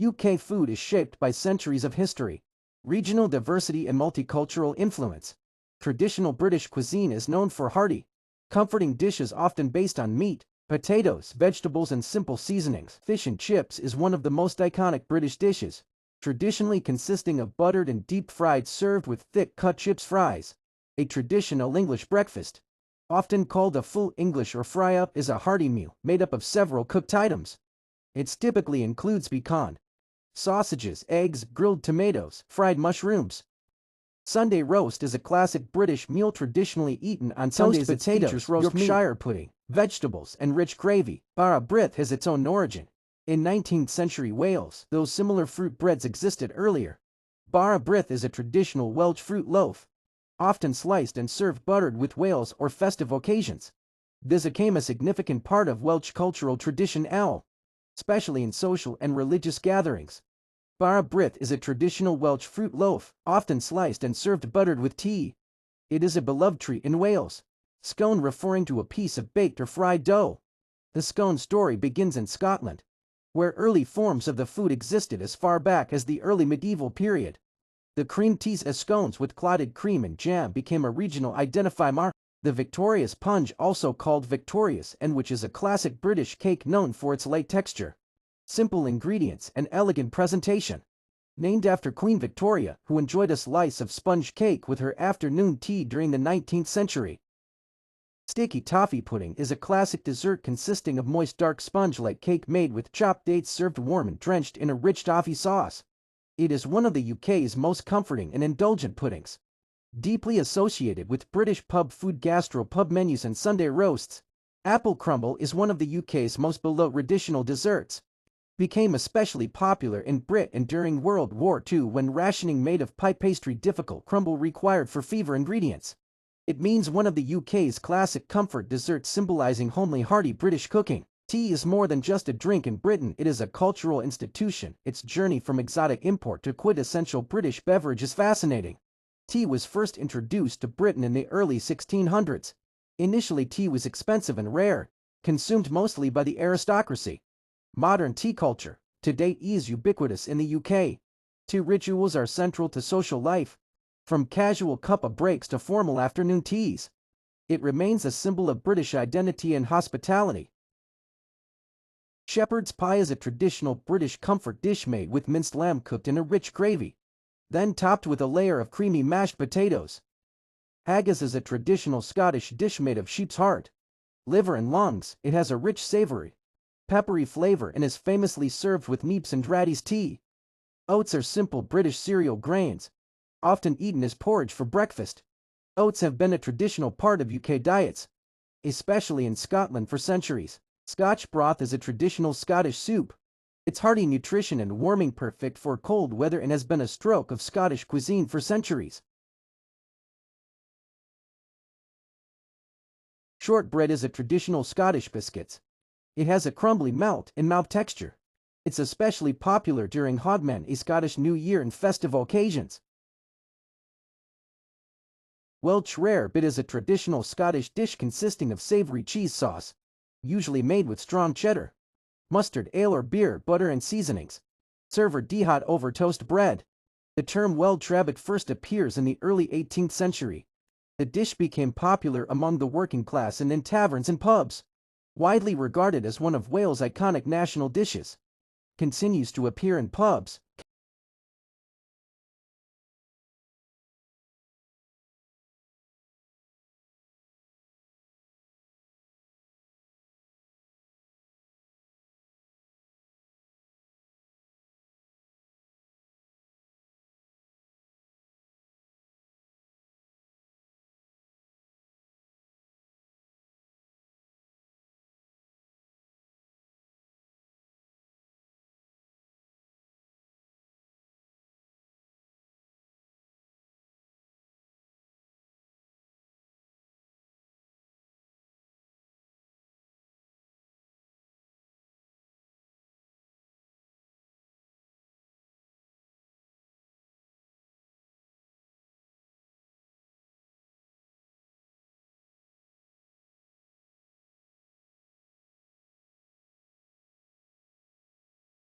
UK food is shaped by centuries of history, regional diversity and multicultural influence. Traditional British cuisine is known for hearty, comforting dishes often based on meat, potatoes, vegetables and simple seasonings. Fish and chips is one of the most iconic British dishes, traditionally consisting of buttered and deep-fried served with thick-cut chips fries. A traditional English breakfast, often called a full English or fry-up, is a hearty meal made up of several cooked items. It typically includes pecan, sausages, eggs, grilled tomatoes, fried mushrooms. Sunday roast is a classic British meal traditionally eaten on Sundays. It features roast Yorkshire pudding, vegetables, and rich gravy. Bara Brith has its own origin. In 19th century Wales, though similar fruit breads existed earlier. Bara Brith is a traditional Welsh fruit loaf, often sliced and served buttered with Wales or festive occasions. This became a significant part of Welsh cultural tradition, especially in social and religious gatherings. Bara Brith is a traditional Welsh fruit loaf, often sliced and served buttered with tea. It is a beloved treat in Wales. Scone referring to a piece of baked or fried dough. The scone story begins in Scotland, where early forms of the food existed as far back as the early medieval period. The cream teas as scones with clotted cream and jam became a regional identifier mark. The Victorious Sponge, also called Victorious, and which is a classic British cake known for its light texture, simple ingredients and elegant presentation. Named after Queen Victoria, who enjoyed a slice of sponge cake with her afternoon tea during the 19th century. Sticky toffee pudding is a classic dessert consisting of moist dark sponge-like cake made with chopped dates served warm and drenched in a rich toffee sauce. It is one of the UK's most comforting and indulgent puddings. Deeply associated with British pub food, gastro-pub menus and Sunday roasts, apple crumble is one of the UK's most beloved traditional desserts. Became especially popular in Britain during World War II when rationing made of pie pastry difficult crumble required for fever ingredients. It means one of the UK's classic comfort desserts symbolizing homely hearty British cooking. Tea is more than just a drink in Britain, it is a cultural institution. Its journey from exotic import to quintessential British beverage is fascinating. Tea was first introduced to Britain in the early 1600s. Initially tea was expensive and rare, consumed mostly by the aristocracy. Modern tea culture, to date, is ubiquitous in the UK. Tea rituals are central to social life, from casual cup of breaks to formal afternoon teas. It remains a symbol of British identity and hospitality. Shepherd's pie is a traditional British comfort dish made with minced lamb cooked in a rich gravy, then topped with a layer of creamy mashed potatoes. Haggis is a traditional Scottish dish made of sheep's heart, liver and lungs. It has a rich savory, peppery flavor and is famously served with neeps and ratties tea. Oats are simple British cereal grains, often eaten as porridge for breakfast. Oats have been a traditional part of UK diets, especially in Scotland for centuries. Scotch broth is a traditional Scottish soup. It's hearty nutrition and warming, perfect for cold weather, and has been a stroke of Scottish cuisine for centuries. Shortbread is a traditional Scottish biscuit. It has a crumbly melt-in-mouth texture. It's especially popular during Hodman, a Scottish New Year, and festive occasions. Welsh rarebit is a traditional Scottish dish consisting of savory cheese sauce, usually made with strong cheddar, mustard, ale or beer, butter and seasonings. Serve or hot over toast bread. The term Welsh rarebit first appears in the early 18th century. The dish became popular among the working class and in taverns and pubs. Widely regarded as one of Wales' iconic national dishes, continues to appear in pubs,